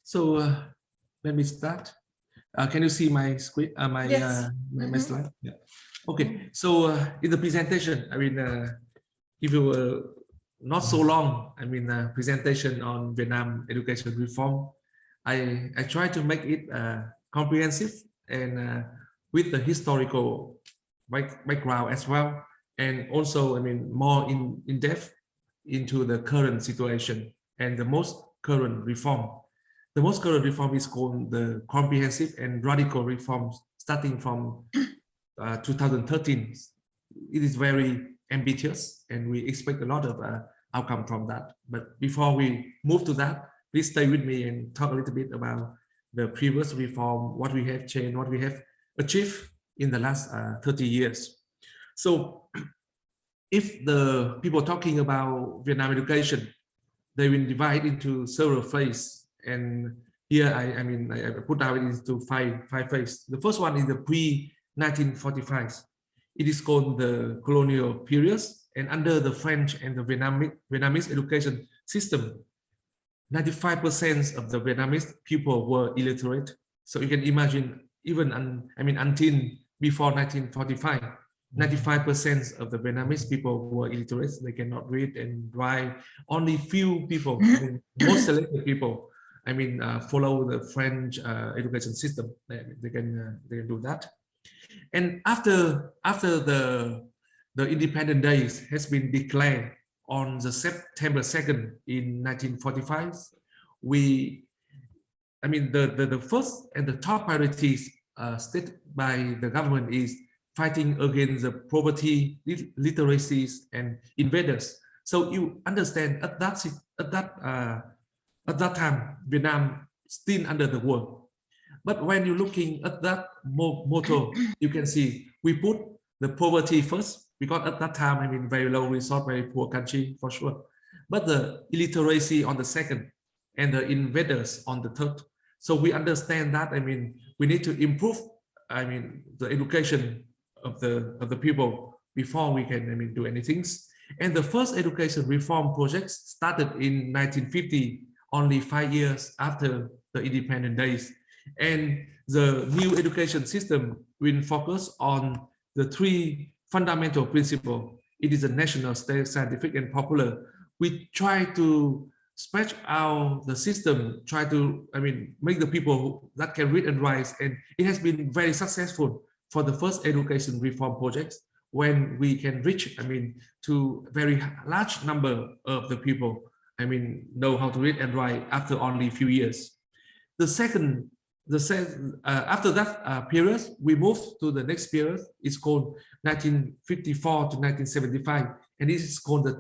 So let me start. Can you see my screen? Yes. My slide. Yeah. Okay. So in the presentation, I mean, if you were not so long, I mean, presentation on Vietnam education reform, I try to make it comprehensive and with the historical background as well, and also, I mean, more in depth into the current situation and the most current reform. The most current reform is called the comprehensive and radical reforms starting from 2013. It is very ambitious and we expect a lot of outcome from that. But before we move to that, please stay with me and talk a little bit about the previous reform, what we have changed, what we have achieved in the last 30 years. So if the people talking about Vietnam education, they will divide into several phases. And here I put out into five phases. The first one is the pre-1945. It is called the colonial periods, and under the French and the Vietnamese education system, 95% of the Vietnamese people were illiterate. So you can imagine, even until before 1945, 95% of the Vietnamese people were illiterate. They cannot read and write. Only few people, most selected people, follow the French education system. They can do that. And after the independent days has been declared on the September 2nd in 1945, the first and the top priorities stated by the government is fighting against the poverty, literacies, and invaders. So you understand at that time, Vietnam still under the war. But when you're looking at that motto, you can see we put the poverty first, because at that time, very low resource, very poor country for sure. But the illiteracy on the second, and the invaders on the third. So we understand that, we need to improve, the education of the people before we can, do anything. And the first education reform project started in 1950, only 5 years after the independent days. And the new education system will focus on the three fundamental principles. It is a national, state, scientific, and popular. We try to stretch out the system, try to, make the people that can read and write. And it has been very successful for the first education reform projects, when we can reach, to very large number of the people, know how to read and write after only a few years. After that period, we move to the next period. It's called 1954 to 1975, and this is called the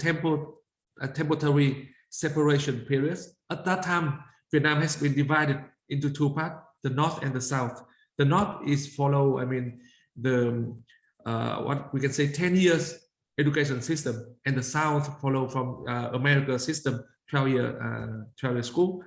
temporary separation period. At that time, Vietnam has been divided into two parts: the North and the South. The North is follow, what we can say 10 years education system, and the South follow from America system, 12-year school.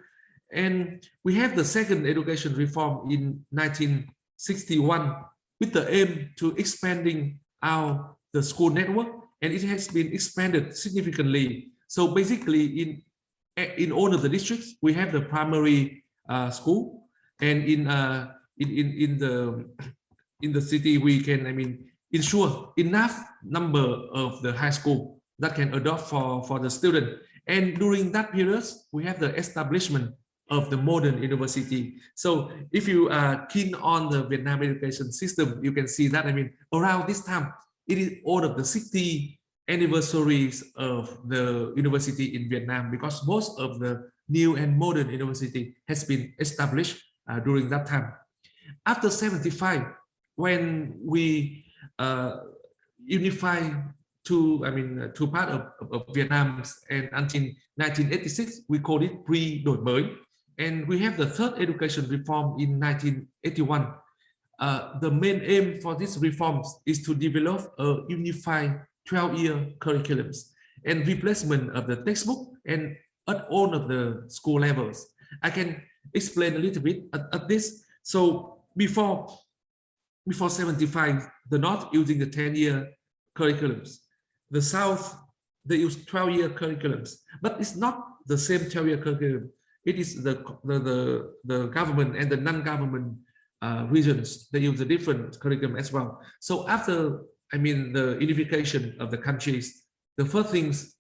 And we have the second education reform in 1961 with the aim to expanding out the school network, and it has been expanded significantly. So basically, in all of the districts, we have the primary school, and in the city, we can ensure enough number of the high school that can adopt for the student. And during that period, we have the establishment of the modern university. So if you are keen on the Vietnam education system, you can see that, around this time, it is all of the 60 anniversaries of the university in Vietnam, because most of the new and modern university has been established during that time. After 75, when we unify two parts of Vietnam, and until 1986, we call it pre-đổi mới. And we have the third education reform in 1981. The main aim for these reforms is to develop a unified 12-year curriculums and replacement of the textbook and at all of the school levels. I can explain a little bit at this. So before 75, the North using the 10-year curriculums. The South, they use 12-year curriculums, but it's not the same 12-year curriculum. it is the government and the non-government regions, they use a different curriculum as well. So after, I mean, the unification of the countries, the first things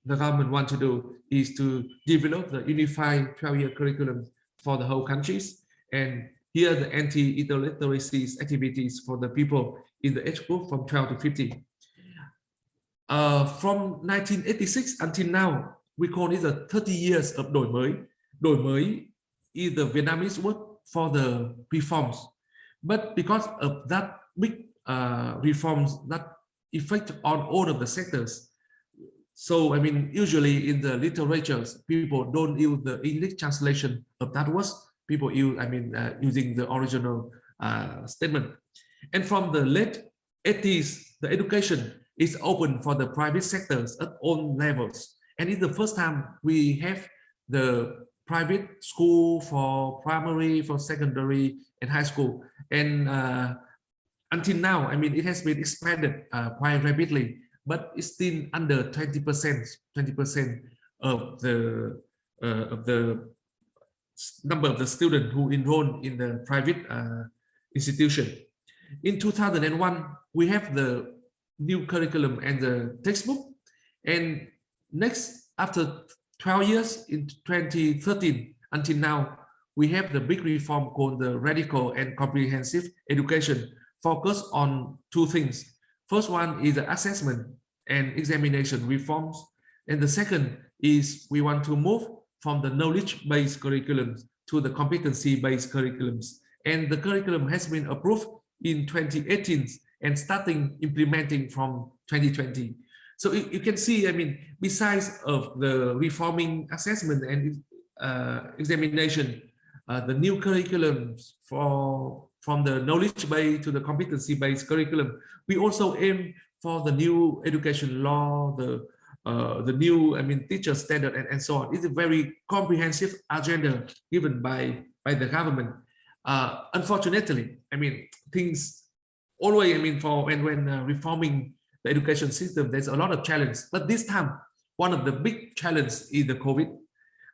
the government want to do is to develop the unified 12-year curriculum for the whole countries. And here the anti-illiteracy activities for the people in the age group from 12 to 50. From 1986 until now, we call it the 30 years of đổi mới. Đổi mới is the Vietnamese word for the reforms. But because of that big reforms that affect on all of the sectors, so I mean, usually in the literatures, people don't use the English translation of that words. People use, I mean, using the original statement. And from the late 80s, the education is open for the private sectors at all levels. And it's the first time we have the private school for primary, for secondary, and high school. And until now, I mean, it has been expanded quite rapidly, but it's still under 20% of the number of the students who enroll in the private institution. In 2001, we have the new curriculum and the textbook. And next, after 12 years, in 2013 until now, we have the big reform called the radical and comprehensive education, focused on two things. First one is the assessment and examination reforms. And the second is we want to move from the knowledge-based curriculums to the competency-based curriculums. And the curriculum has been approved in 2018 and starting implementing from 2020. So you can see, I mean, besides of the reforming assessment and examination, the new curriculums from the knowledge-based to the competency-based curriculum, we also aim for the new education law, the new, I mean, teacher standard, and so on. It's a very comprehensive agenda given by the government. Unfortunately, I mean, things always, I mean, for when reforming the education system, there's a lot of challenge. But this time, one of the big challenges is the COVID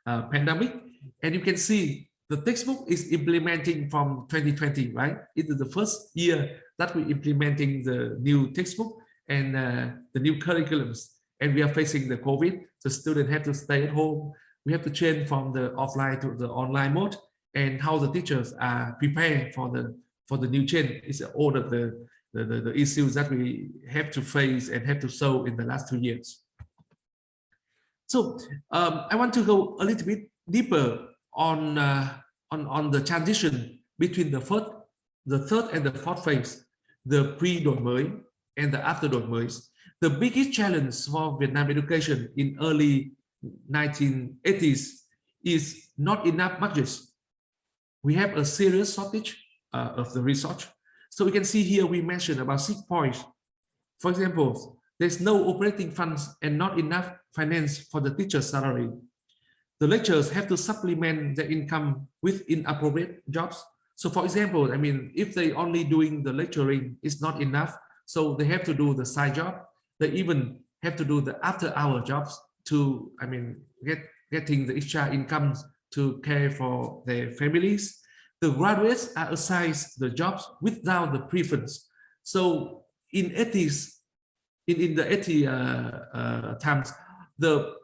pandemic. And you can see the textbook is implementing from 2020, right? It is the first year that we're implementing the new textbook and the new curriculums. And we are facing the COVID. The students have to stay at home. We have to change from the offline to the online mode, and how the teachers are prepared for the new change is all of the issues that we have to face and have to solve in the last 2 years. So I want to go a little bit deeper on the transition between the third and the fourth phase, the pre-đổi mới and the after đổi mới. The biggest challenge for Vietnam education in early 1980s is not enough budgets. We have a serious shortage of the research. So we can see here we mentioned about 6 points. For example, there's no operating funds and not enough finance for the teacher's salary. The lecturers have to supplement their income with inappropriate jobs. So for example, I mean, if they only doing the lecturing, it's not enough. So they have to do the side job. They even have to do the after-hour jobs to, I mean, getting the extra incomes to care for their families. The graduates are assigned the jobs without the preference. So in the 80 times, the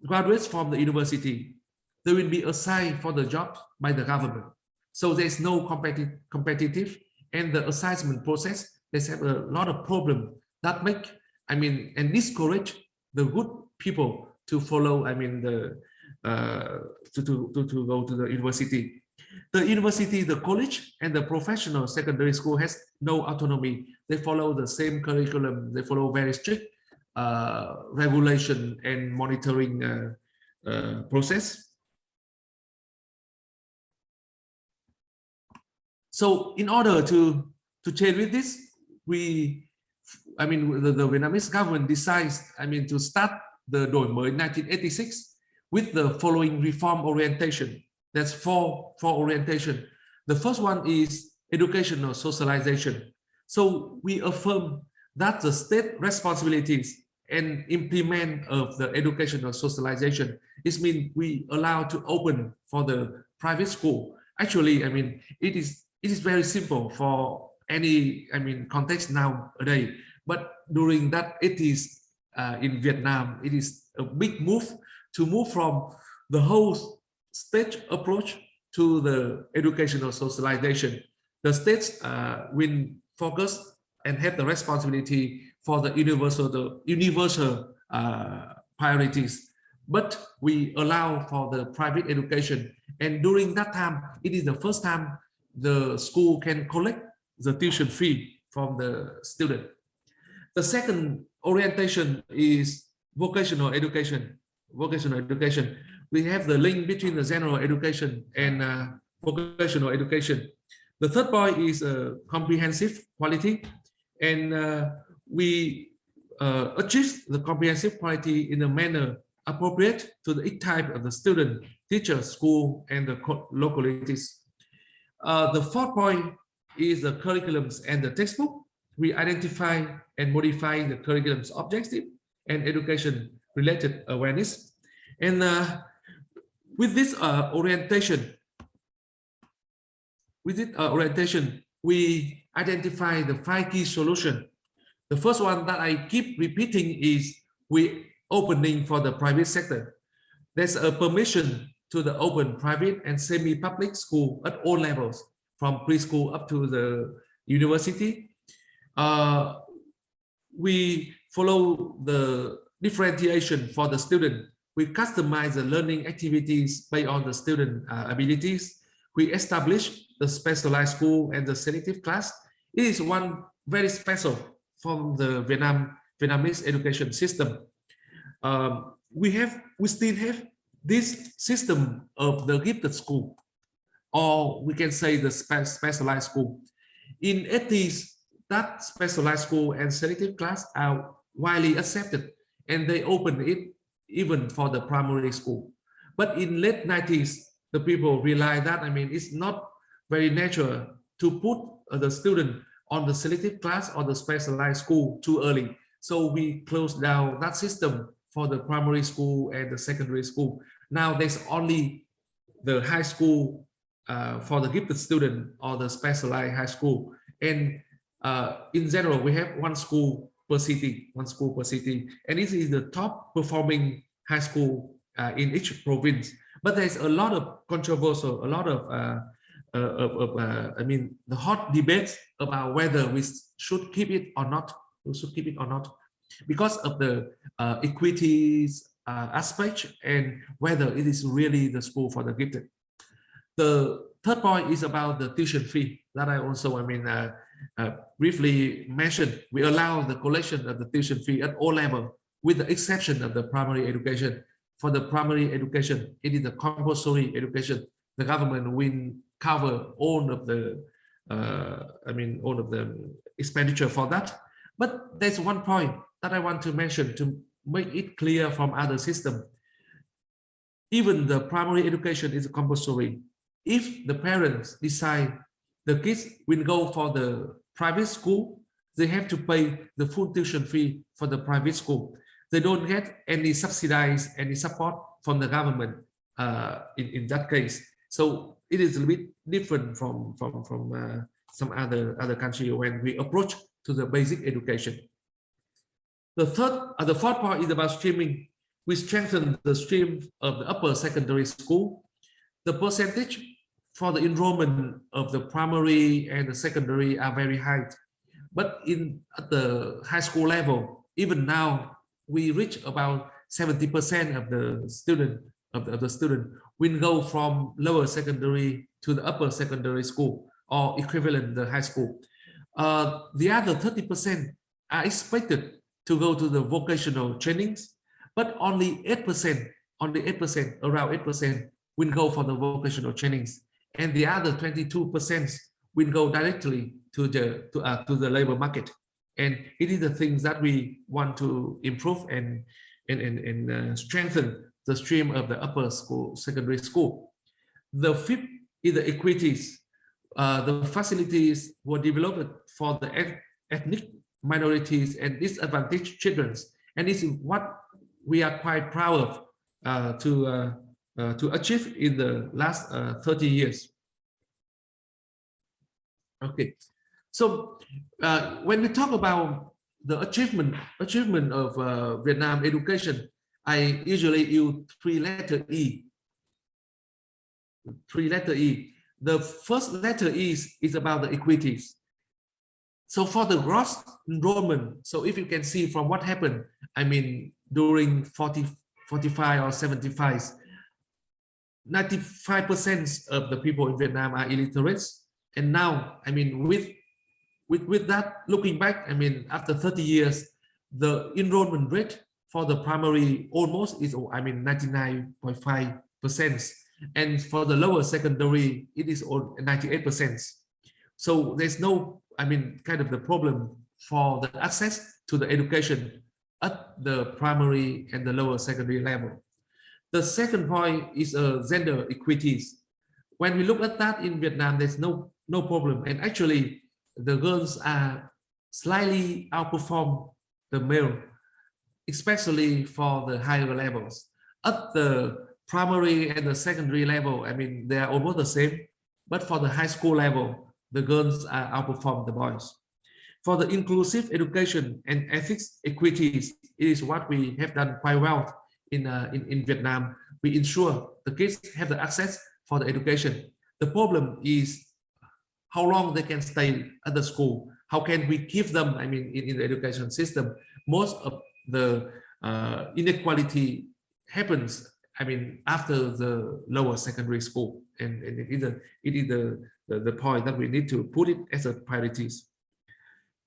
graduates from the university, they will be assigned for the job by the government. So there's no competitive, and the assignment process, they have a lot of problems that make, I mean, and discourage the good people to follow, I mean, the to go to the university. The university, the college, and the professional secondary school has no autonomy. They follow the same curriculum. They follow very strict regulation and monitoring process. So in order to change with this, I mean, the Vietnamese government decides, I mean, to start the đổi mới 1986 with the following reform orientation. There's four orientation. The first one is educational socialization. So we affirm that the state responsibilities and implement of the educational socialization It means we allow to open for the private school. Actually, I mean, it is very simple for any, I mean, context nowadays. But during that 80s in Vietnam, it is a big move to move from the whole state approach to the educational socialization. The states will focus and have the responsibility for the universal priorities, but we allow for the private education. And during that time, it is the first time the school can collect the tuition fee from the student. The second orientation is vocational education. Vocational education. We have the link between the general education and vocational education. The third point is comprehensive quality, and we achieve the comprehensive quality in a manner appropriate to the type of the student, teacher, school, and the localities. The fourth point is the curriculums and the textbook. We identify and modify the curriculum's objective and education-related awareness. And with this orientation, we identify the 5 key solutions. The first one that I keep repeating is we opening for the private sector. There's a permission to the open private and semi-public school at all levels, from preschool up to the university. We follow the differentiation for the student. We customize the learning activities based on the student abilities. We establish the specialized school and the selective class. It is one very special from the Vietnamese education system. We still have this system of the gifted school, or we can say the specialized school. In 80s, that specialized school and selective class are widely accepted, and they opened it even for the primary school. But in late 90s, the people realized that, I mean, it's not very natural to put the student on the selective class or the specialized school too early. So we closed down that system for the primary school and the secondary school. Now there's only the high school for the gifted student or the specialized high school. And in general, we have one school per city. And this is the top performing high school in each province. But there's a lot of controversial, a lot of I mean, the hot debates about whether we should keep it or not. Because of the equities aspect and whether it is really the school for the gifted. The third point is about the tuition fee that I also, I mean, briefly mentioned. We allow the collection of the tuition fee at all levels, with the exception of the primary education. For the primary education, it is the compulsory education. The government will cover all of the, all of the expenditure for that. But there's one point that I want to mention to make it clear from other systems. Even the primary education is compulsory. If the parents decide the kids will go for the private school, they have to pay the full tuition fee for the private school. They don't get any subsidized, any support from the government in that case. So it is a bit different from some other country when we approach to the basic education. The fourth part is about streaming. We strengthen the stream of the upper secondary school. The percentage for the enrollment of the primary and the secondary are very high. But at the high school level, even now, we reach about 70% of the student will go from lower secondary to the upper secondary school or equivalent the high school. The other 30% are expected to go to the vocational trainings, but only 8%, around 8% will go for the vocational trainings, and the other 22% will go directly to the labor market. And it is the things that we want to improve and strengthen the stream of the upper school, secondary school. The fifth is the equities. The facilities were developed for the ethnic minorities and disadvantaged children. And this is what we are quite proud of. to achieve in the last 30 years. Okay, so when we talk about the achievement of Vietnam education, I usually use three-letter E. The first letter is about the equities. So for the gross enrollment, so if you can see from what happened, I mean, during 40, 45 or 75, 95% of the people in Vietnam are illiterate. And now, I mean, with that, looking back, I mean, after 30 years, the enrollment rate for the primary almost is, I mean, 99.5%. And for the lower secondary, it is 98%. So there's no, I mean, kind of the problem for the access to the education at the primary and the lower secondary level. The second point is gender equities. When we look at that in Vietnam, there's no problem. And actually, the girls are slightly outperform the male, especially for the higher levels. At the primary and the secondary level, I mean, they are almost the same. But for the high school level, the girls are outperform the boys. For the inclusive education and ethics equities, it is what we have done quite well in Vietnam. We ensure the kids have the access for the education. The problem is how long they can stay at the school. How can we give them, I mean, in the education system, most of the inequality happens, I mean, after the lower secondary school. And it is the point that we need to put it as a priorities.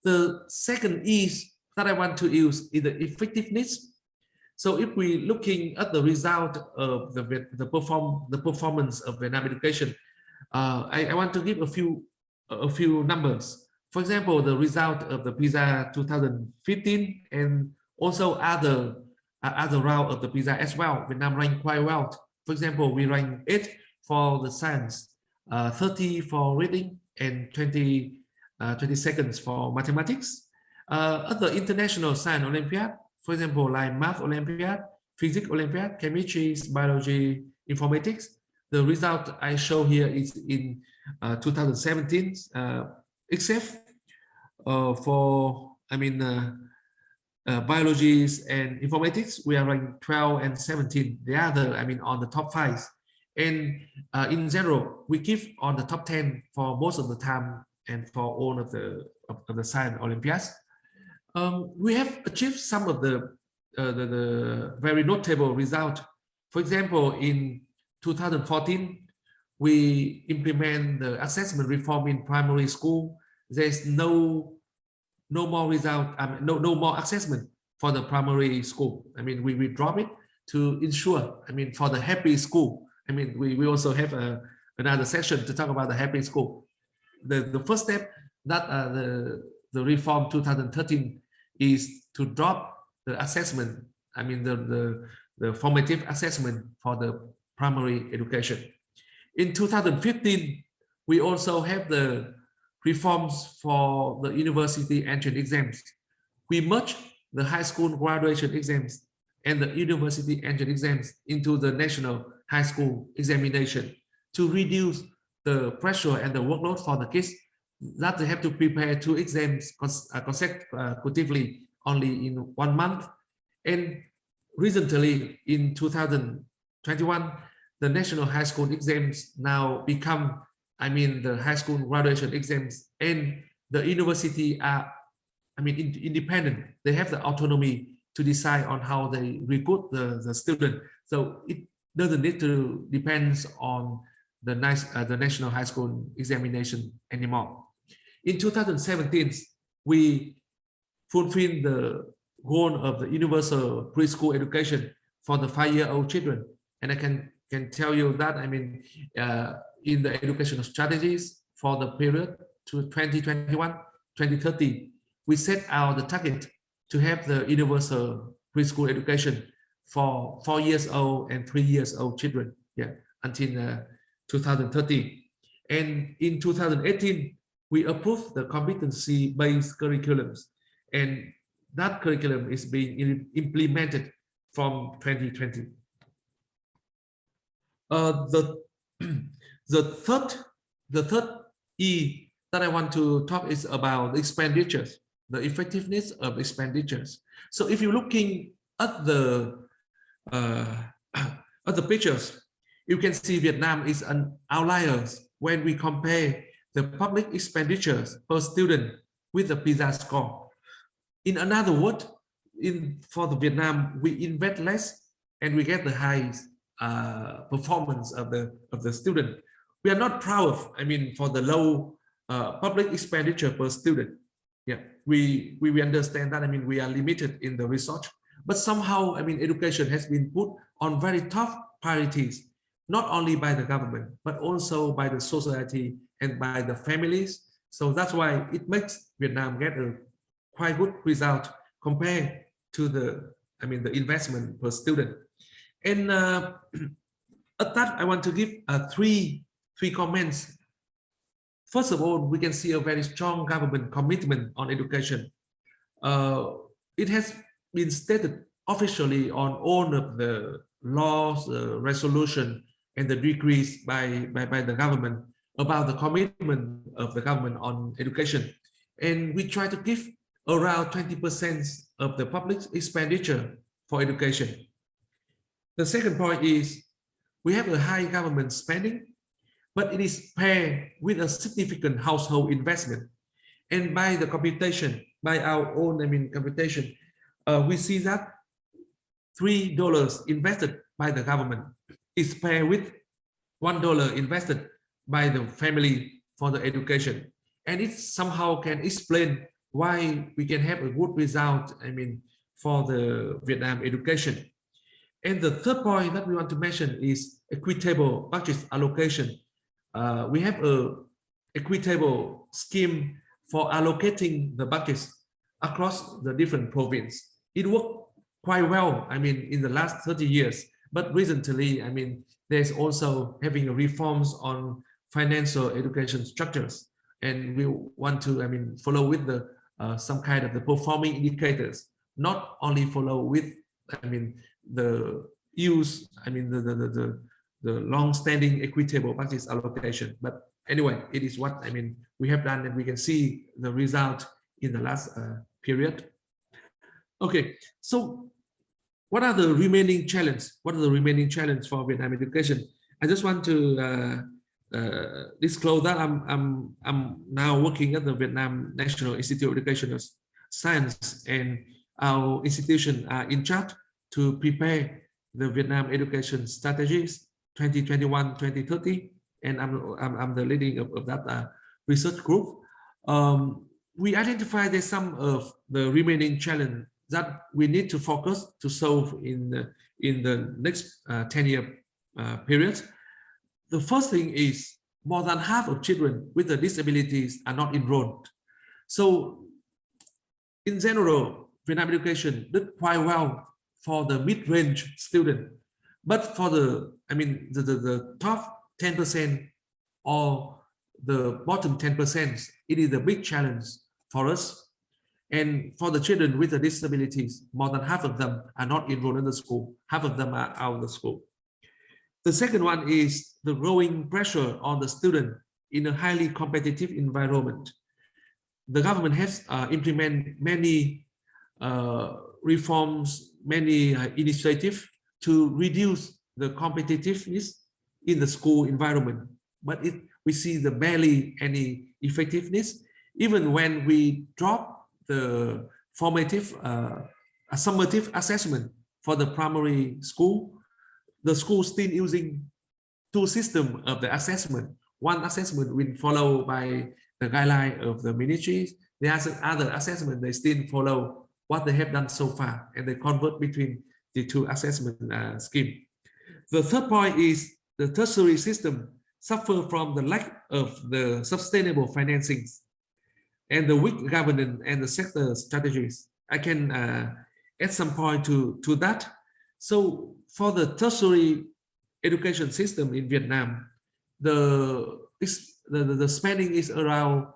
The second is that I want to use is the effectiveness. So if we looking at the result of the performance of Vietnam education, I want to give a few numbers. For example, the result of the PISA 2015 and also other round of the PISA as well. Vietnam ranked quite well. For example, we ranked 8 for the science, 30 for reading, and 20 seconds for mathematics. At the International Science Olympiad, for example, like Math Olympiad, Physics Olympiad, Chemistry, Biology, Informatics, the result I show here is in 2017, except for, I mean, biologies and informatics, we are ranked 12 and 17. The other, I mean, on the top 5. And in general, we give on the top 10 for most of the time and for all of the science Olympiads. We have achieved some of the very notable results. For example, in 2014, we implement the assessment reform in primary school. There's no more result, no more assessment for the primary school. I mean, we drop it to ensure, I mean, for the happy school. I mean, we also have another section to talk about the happy school. The first step that the reform 2013 is to drop the assessment. I mean, the formative assessment for the primary education. In 2015, we also have the reforms for the university entrance exams. We merged the high school graduation exams and the university entrance exams into the national high school examination to reduce the pressure and the workload for the kids that they have to prepare 2 exams consecutively only in 1 month. And recently in 2021, the national high school exams now become, I mean, the high school graduation exams, and the university are, I mean, independent. They have the autonomy to decide on how they recruit the student. So it doesn't need to depend on the national high school examination anymore. In 2017, we fulfilled the goal of the universal preschool education for the 5-year-old children. And I can tell you that, I mean, in the educational strategies for the period to 2021-2030, we set out the target to have the universal preschool education for 4-year-old and 3-year-old children, until 2030. And in 2018, we approved the competency-based curriculums, and that curriculum is being implemented from 2020. The the third E that I want to talk is about expenditures, the effectiveness of expenditures. So if you're looking at the pictures, you can see Vietnam is an outlier when we compare the public expenditures per student with the PISA score. In another word, for the Vietnam, we invest less and we get the highest performance of the student. We are not proud of, I mean, for the low public expenditure per student. Yeah, we understand that. I mean, we are limited in the research, but somehow, I mean, education has been put on very tough priorities, not only by the government, but also by the society and by the families. So that's why it makes Vietnam get a quite good result compared to the, I mean, the investment per student. And at that, I want to give three comments. First of all, we can see a very strong government commitment on education. It has been stated officially on all of the laws, resolution, and the decrees by the government about the commitment of the government on education. And we try to give around 20% of the public expenditure for education. The second point is we have a high government spending, but it is paired with a significant household investment. And by the computation, by our own, I mean, computation, we see that $3 invested by the government is paired with $1 invested by the family for the education. And it somehow can explain why we can have a good result, I mean, for the Vietnam education. And the third point that we want to mention is equitable budget allocation. We have a equitable scheme for allocating the budgets across the different provinces. It worked quite well, I mean, in the last 30 years, but recently, I mean, there's also having reforms on financial education structures. And we want to, I mean, follow with the some kind of the performing indicators, not only follow with, I mean, the use, I mean, the long-standing equitable budget allocation. But anyway, it is what, I mean, we have done, and we can see the result in the last period. Okay, so what are the remaining challenges? What are the remaining challenges for Vietnam education? I just want to disclose that I'm now working at the Vietnam National Institute of Educational Science, and our institution are in charge to prepare the Vietnam education strategies 2021-2030, and I'm the leading of that research group. We identify there's some of the remaining challenges that we need to focus to solve in the next 10-year period. The first thing is more than half of children with the disabilities are not enrolled. So in general, Vietnam education did quite well for the mid-range student, but for the, I mean, the top 10% or the bottom 10%, it is a big challenge for us. And for the children with the disabilities, more than half of them are not enrolled in the school. Half of them are out of the school. The second one is the growing pressure on the student in a highly competitive environment. The government has implemented many reforms, many initiatives to reduce the competitiveness in the school environment, but we see barely any effectiveness. Even when we drop the formative summative assessment for the primary school, the school still using two systems of the assessment. One assessment will follow by the guideline of the ministries. The other assessment, they still follow what they have done so far, and they convert between the two assessment scheme. The third point is the tertiary system suffer from the lack of the sustainable financings and the weak governance and the sector strategies. I can add some point to that. So for the tertiary education system in Vietnam, the spending is around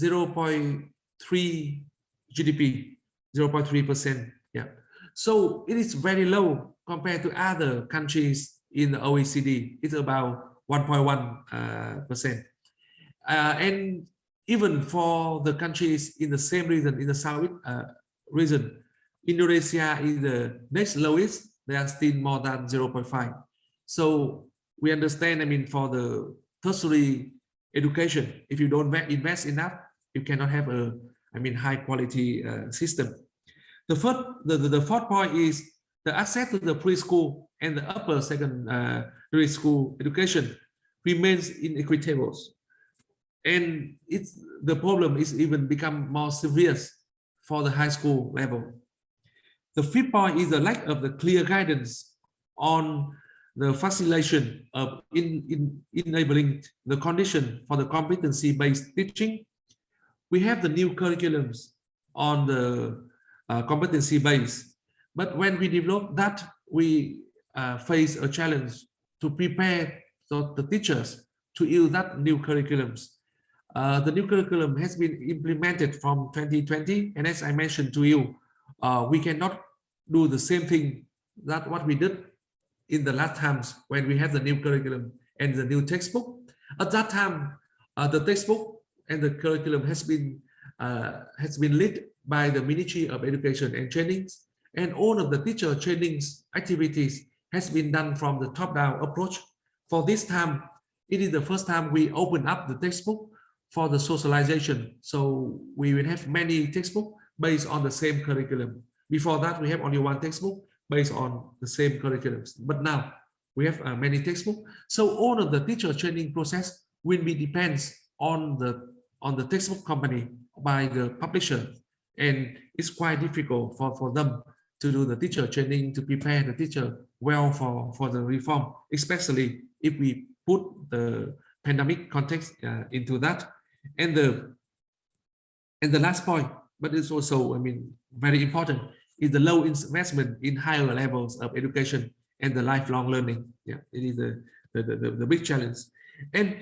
0.3 GDP, 0.3%. Yeah. So it is very low compared to other countries in the OECD. It's about 1.1%. And even for the countries in the same region, in the South region, Indonesia is the next lowest. They are still more than 0.5. So we understand, I mean, for the tertiary education, if you don't invest enough, you cannot have a, I mean, high quality system. The fourth point is the access to the preschool and the upper secondary school education remains inequitable. And the problem is even become more severe for the high school level. The fifth point is the lack of the clear guidance on the facilitation of enabling the condition for the competency-based teaching. We have the new curriculums on the competency base, but when we develop that, we face a challenge to prepare the teachers to use that new curriculums. The new curriculum has been implemented from 2020, and as I mentioned to you, we cannot do the same thing that what we did in the last times when we have the new curriculum and the new textbook. At that time, the textbook and the curriculum has been led by the Ministry of Education and Training, and all of the teacher trainings activities has been done from the top-down approach. For this time, it is the first time we open up the textbook for the socialization. So we will have many textbooks based on the same curriculum. Before that, we have only one textbook based on the same curriculums. But now we have many textbooks. So all of the teacher training process will be depends on the textbook company by the publisher. And it's quite difficult for them to do the teacher training, to prepare the teacher well for the reform, especially if we put the pandemic context into that. And the last point, but it's also, I mean, very important, is the low investment in higher levels of education and the lifelong learning. Yeah, it is the big challenge. And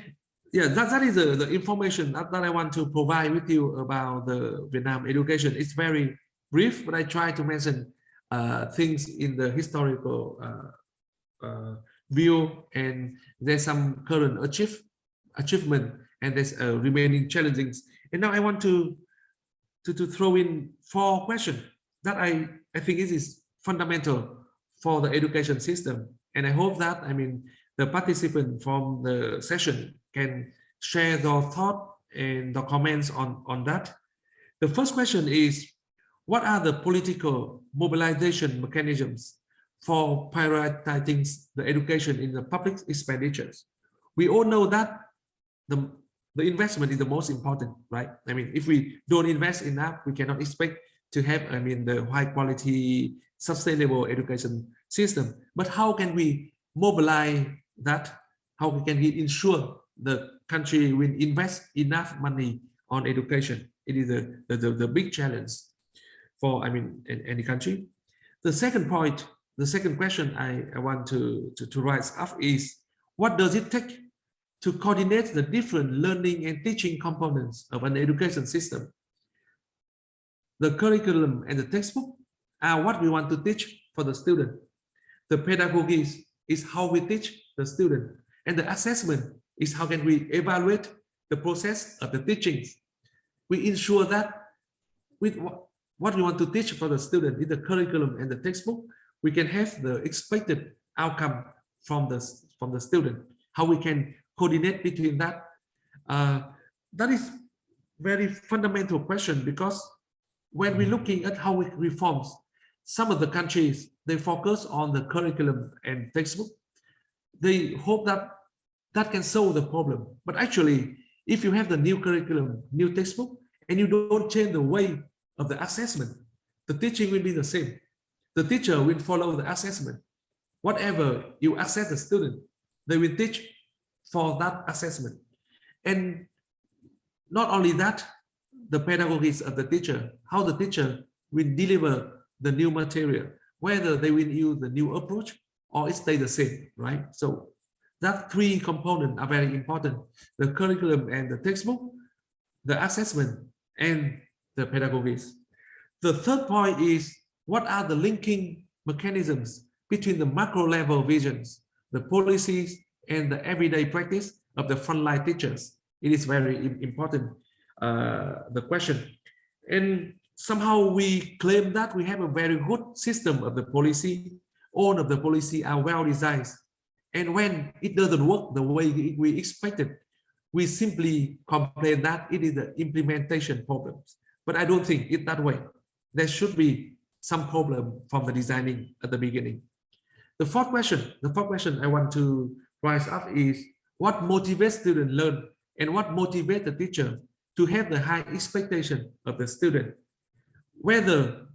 yeah, that is the information that I want to provide with you about the Vietnam education. It's very brief, but I try to mention things in the historical view, and there's some current achievement, and there's remaining challenges. And now I want to throw in 4 questions that I think it is fundamental for the education system. And I hope that, I mean, the participants from the session can share their thoughts and the comments on that. The first question is, what are the political mobilization mechanisms for prioritizing the education in the public expenditures? We all know that the investment is the most important, right? I mean, if we don't invest enough, we cannot expect to have, I mean, the high quality, sustainable education system. But how can we mobilize that? How can we ensure the country will invest enough money on education? It is the big challenge for, I mean, any country. The second point, the second question I want to rise up is, what does it take to coordinate the different learning and teaching components of an education system? The curriculum and the textbook are what we want to teach for the student. The pedagogy is how we teach the student. And the assessment is how can we evaluate the process of the teachings. We ensure that with what we want to teach for the student in the curriculum and the textbook, we can have the expected outcome from the student. How we can coordinate between that. That is very fundamental question, because when we're looking at how we reforms, some of the countries, they focus on the curriculum and textbook. They hope that that can solve the problem. But actually, if you have the new curriculum, new textbook, and you don't change the way of the assessment, the teaching will be the same. The teacher will follow the assessment. Whatever you assess the student, they will teach for that assessment. And not only that, the pedagogies of the teacher, how the teacher will deliver the new material, whether they will use the new approach or it stay the same, right? So that 3 components are very important: the curriculum and the textbook, the assessment, and the pedagogies. The third point is, what are the linking mechanisms between the macro level visions, the policies, and the everyday practice of the frontline teachers. It is very important, the question. And somehow we claim that we have a very good system of the policy. All of the policy are well designed. And when it doesn't work the way we expected, we simply complain that it is the implementation problems. But I don't think it that way. There should be some problem from the designing at the beginning. The fourth question I want to rise up is what motivates students learn and what motivates the teacher to have the high expectation of the student. Whether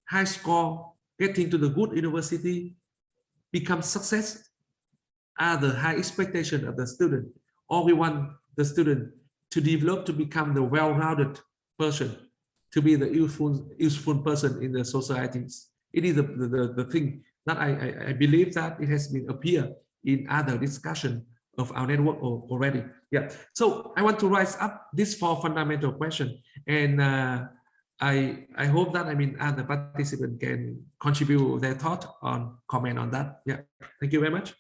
high score, getting to the good university, become success are the high expectation of the student, or we want the student to develop to become the well-rounded person, to be the useful person in the societies. It is the thing that I believe that it has been appear in other discussion of our network already. Yeah. So I want to rise up these four fundamental questions, and I hope that other participants can contribute their thought on comment on that. Yeah. Thank you very much.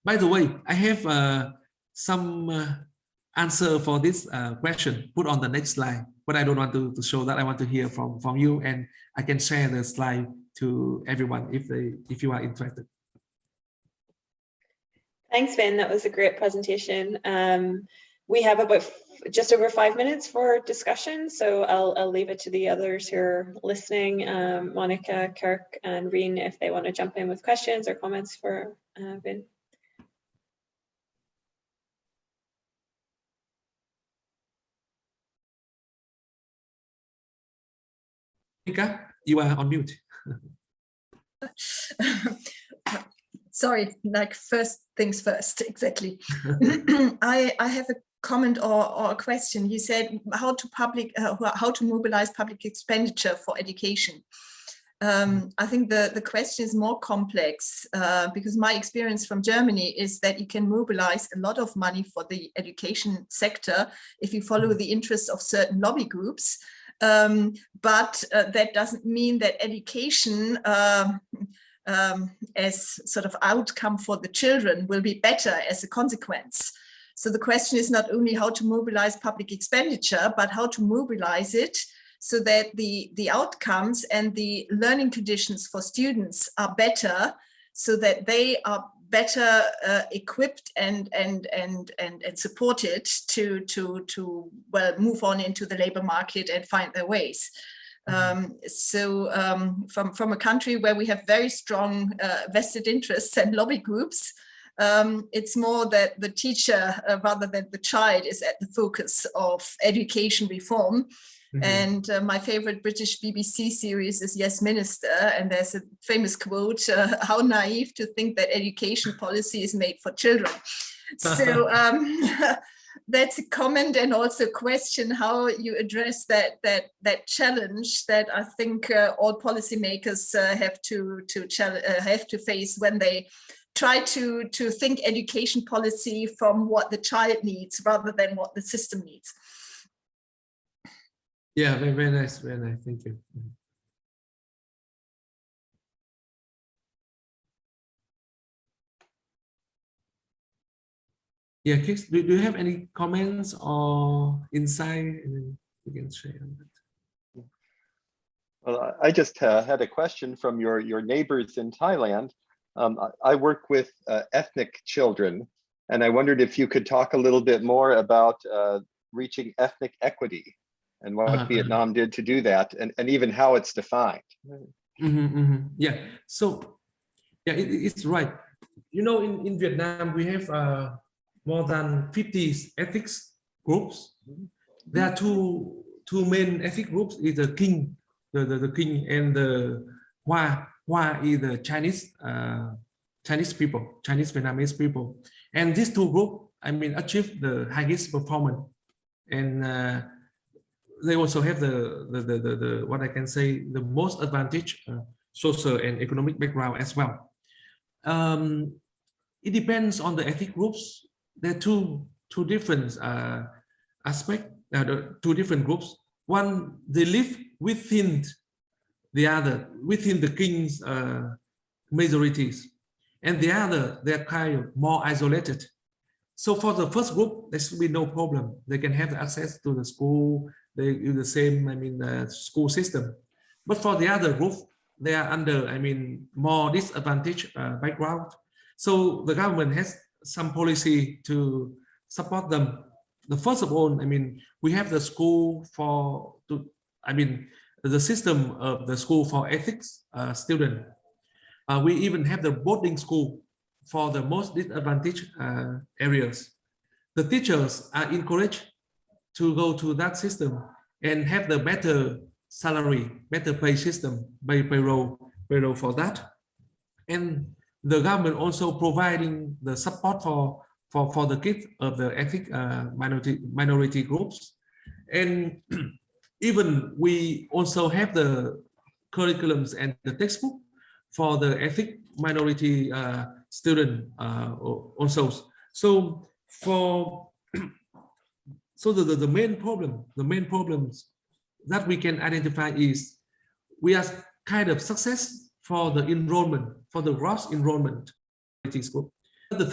By the way, I have some answer for this question put on the next slide, but I don't want to show that. I want to hear from you, and I can share the slide to everyone if you are interested. Thanks, Vinh. That was a great presentation. We have about just over 5 minutes for discussion, so I'll leave it to the others who are listening, Monica, Kirk, and Reen, if they want to jump in with questions or comments for Vinh. Monica, you are on mute. Sorry, like first things first, exactly. I have a comment or a question. You said how to mobilize public expenditure for education. I think the question is more complex because my experience from Germany is that you can mobilize a lot of money for the education sector if you follow the interests of certain lobby groups. But that doesn't mean that education as sort of outcome for the children will be better as a consequence. So the question is not only how to mobilize public expenditure, but how to mobilize it so that the outcomes and the learning conditions for students are better, so that they are better equipped and supported to well move on into the labor market and find their ways. From a country where we have very strong vested interests and lobby groups, it's more that the teacher rather than the child is at the focus of education reform. And my favorite British BBC series is Yes Minister, and there's a famous quote, how naive to think that education policy is made for children. So that's a comment and also a question how you address that challenge that I think all policymakers have to face when they try to think education policy from what the child needs rather than what the system needs. Yeah, very nice, thank you. Yeah, Kix, do you have any comments or insight you can share on that? Well, I just had a question from your neighbors in Thailand. I work with ethnic children, and I wondered if you could talk a little bit more about reaching ethnic equity and what Vietnam did to do that, and even how it's defined. Yeah, so yeah, it's right. You know, in Vietnam, we have more than 50 ethnic groups. There are two main ethnic groups, is the King, the King, and the Hoa. Hoa is the Chinese people, Chinese Vietnamese people. And these two groups, achieve the highest performance. And they also have the what I can say, the most advantage social and economic background as well. It depends on the ethnic groups. There are two different aspects, two different groups. One, they live within the other within the king's majorities, and the other they're kind of more isolated. So for the first group, there should be no problem. They can have access to the school. They use the same, school system. But for the other group, they are under, more disadvantaged background. So the government has some policy to support them. The first of all, we have the school the system of the school for ethics student. We even have the boarding school for the most disadvantaged areas. The teachers are encouraged to go to that system and have the better salary, better pay system, payroll for that. And the government also providing the support for the kids of the ethnic minority groups. And even we also have the curriculums and the textbook for the ethnic minority student also. So the main problems that we can identify is we are kind of success for the enrollment, for the gross enrollment. The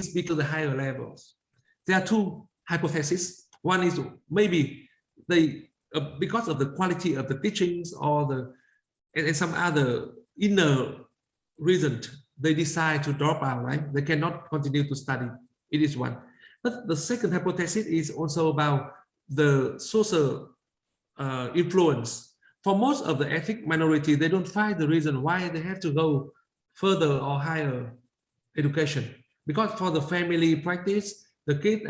speak to the higher levels. There are two hypotheses. One is maybe they because of the quality of the teachings or and some other inner reason, they decide to drop out, right? They cannot continue to study. It is one. But the second hypothesis is also about the social influence. For most of the ethnic minority, they don't find the reason why they have to go further or higher education. Because for the family practice, the kid,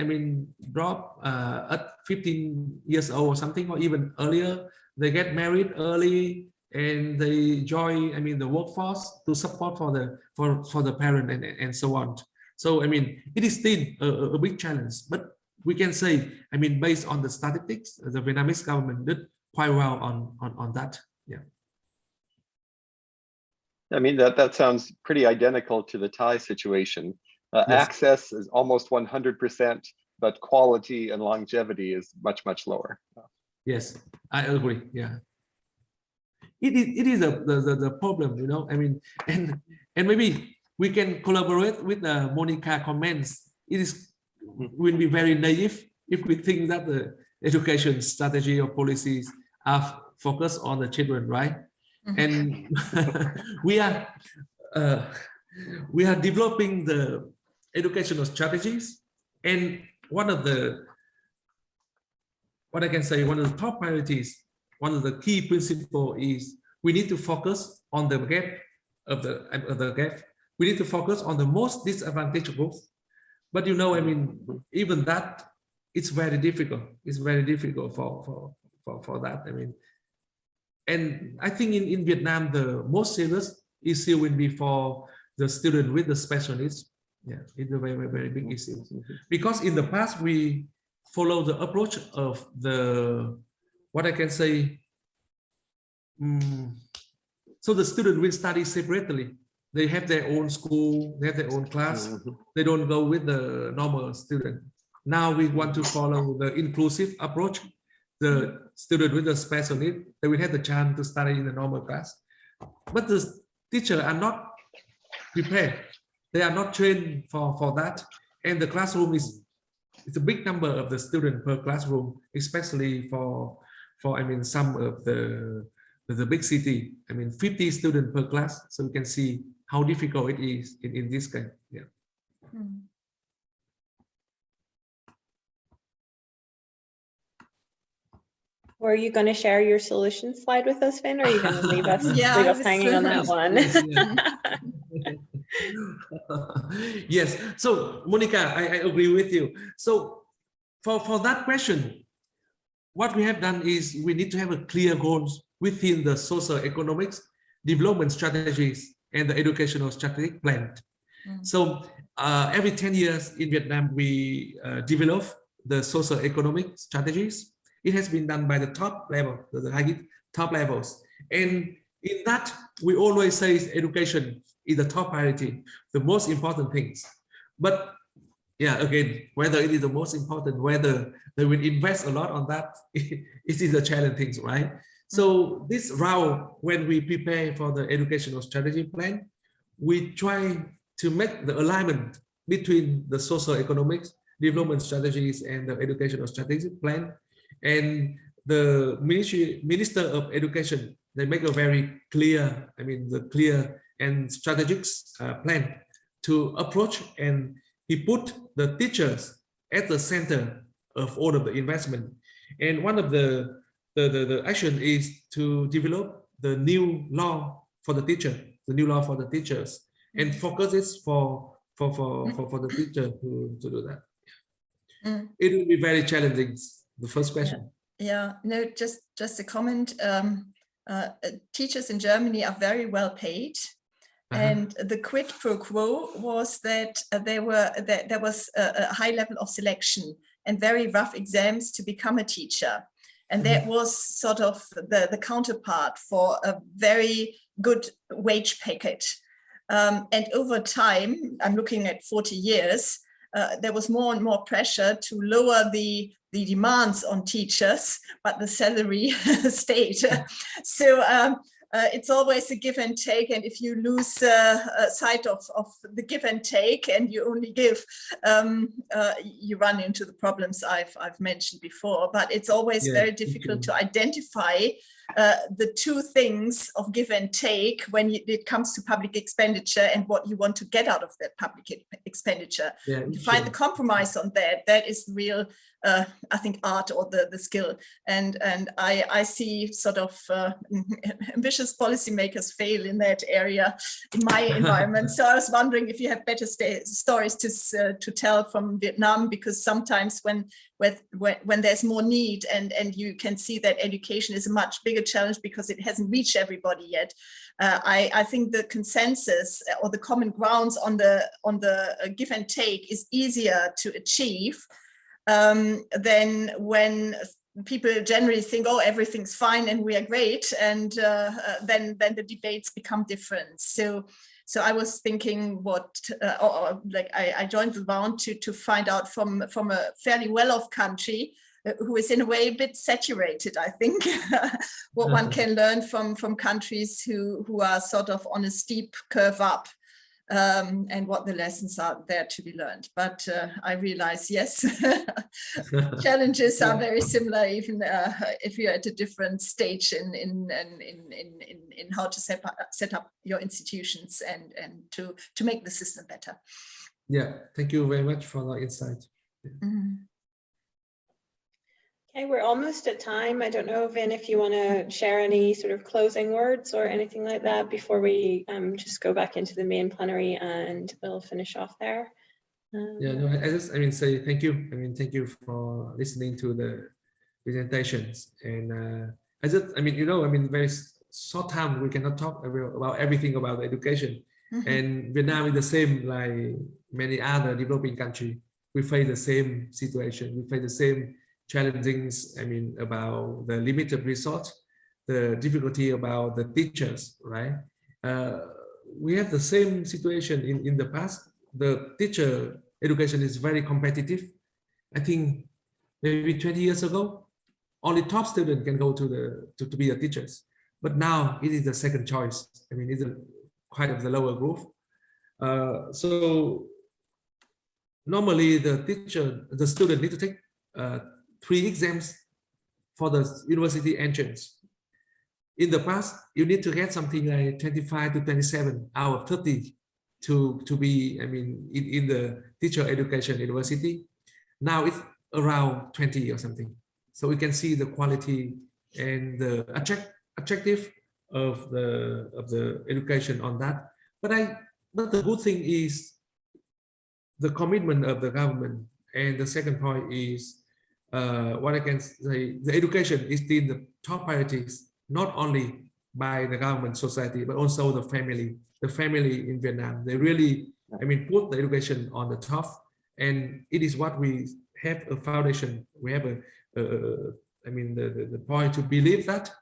drop at 15 years old or something, or even earlier, they get married early and they join, the workforce to support for the parent and so on. So, it is still a big challenge, but we can say, based on the statistics, the Vietnamese government did quite well on that. Yeah. That sounds pretty identical to the Thai situation. Yes. Access is almost 100%, but quality and longevity is much, much lower. Yes, I agree. Yeah. It is the problem, and maybe we can collaborate with Monica comments. Will be very naive if we think that the education strategy or policies are focused on the children, right? Mm-hmm. And we are developing the educational strategies, and one of the top priorities, one of the key principles is we need to focus on the gap of the gap. We need to focus on the most disadvantaged groups. But even that, it's very difficult. It's very difficult for that. And I think in Vietnam, the most serious issue will be for the student with the special needs. Yeah, it's a very, very big issue. Because in the past, we follow the approach of so the student will study separately. They have their own school, they have their own class. Mm-hmm. They don't go with the normal student. Now we want to follow the inclusive approach. The student with the special need, they will have the chance to study in the normal class. But the teachers are not prepared. They are not trained for that. And the classroom it's a big number of the student per classroom, especially for some of the big city. 50 students per class. So you can see how difficult it is in this kind. Yeah. Hmm. Were you going to share your solution slide with us, Vinh, or are you going to leave us, leave us hanging on that one? Yes. So, Monica, I agree with you. So, for that question, what we have done is we need to have a clear goals within the socio-economics development strategies and the educational strategic plan. Mm. So, every 10 years in Vietnam, we develop the socio-economic strategies. It has been done by the top level, the top levels. And in that, we always say education is the top priority, the most important things. But yeah, again, whether it is the most important, whether they will invest a lot on that, it is a challenge things, right? So this round, when we prepare for the educational strategy plan, we try to make the alignment between the socio-economic development strategies and the educational strategy plan. And the Minister of Education, they make a very clear, the clear and strategic plan to approach, and he put the teachers at the center of all of the investment. And one of the action is to develop the new law for the teacher, the new law for the teachers, and focuses for the teacher to do that. It will be very challenging. The first question. Yeah, no, just a comment. Teachers in Germany are very well paid. And the quid pro quo was that there was a high level of selection and very rough exams to become a teacher. And that was sort of the counterpart for a very good wage package. And over time, I'm looking at 40 years, there was more and more pressure to lower the demands on teachers, but the salary stayed. So it's always a give and take, and if you lose sight of the give and take and you only give, you run into the problems I've mentioned before. But it's always very difficult to identify the two things of give and take when it comes to public expenditure and what you want to get out of that public expenditure. To find the compromise on that is real, I think, art or the skill. And I see sort of ambitious policymakers fail in that area in my environment. So I was wondering if you have better stories to tell from Vietnam, because sometimes when there's more need and you can see that education is a much bigger challenge because it hasn't reached everybody yet. I think the consensus or the common grounds on the give and take is easier to achieve than when people generally think, oh, everything's fine and we are great, and then the debates become different. So I was thinking I joined the round to find out from a fairly well-off country who is in a way a bit saturated, I think, what one can learn from countries who are sort of on a steep curve up, and what the lessons are there to be learned. But I realize, yes, challenges are very similar, even if you're at a different stage in how to set up your institutions and to make the system better. Yeah, thank you very much for the insight. Okay, we're almost at time. I don't know, Vinh, if you want to share any sort of closing words or anything like that before we just go back into the main plenary and we'll finish off there. I just say thank you. Thank you for listening to the presentations. And very short time we cannot talk about everything about education. And Vietnam is the same like many other developing countries. We face the same situation. We face the same challenges, about the limited resource, the difficulty about the teachers, right? We have the same situation in the past. The teacher education is very competitive. I think maybe 20 years ago, only top students can go to be a teachers. But now it is the second choice. It's quite of the lower group. So normally the student need to take 3 exams for the university entrance. In the past, you need to get something like 25 to 27 out of 30 to be, in the teacher education university. Now it's around 20 or something. So we can see the quality and the attractive of the education on that. But the good thing is the commitment of the government. And the second point is, what I can say, the education is still the top priorities, not only by the government, society, but also the family. The family in Vietnam, they really, put the education on the top, and it is what we have a foundation. We have the point to believe that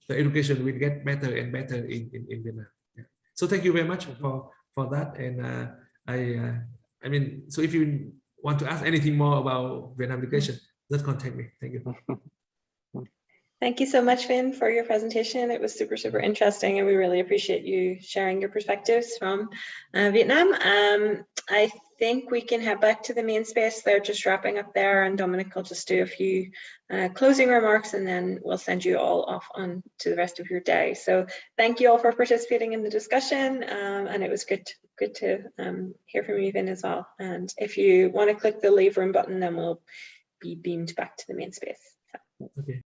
the education will get better and better in Vietnam. Yeah. So thank you very much for that. And so if you want to ask anything more about Vietnam education, just contact me. Thank you. Thank you so much, Vinh, for your presentation. It was super, super interesting, and we really appreciate you sharing your perspectives from Vietnam. I think we can head back to the main space. They're just wrapping up there, and Dominic will just do a few closing remarks, and then we'll send you all off on to the rest of your day. So thank you all for participating in the discussion, and it was good to hear from you, Vinh, as well. And if you want to click the leave room button, then we'll be beamed back to the main space. Okay.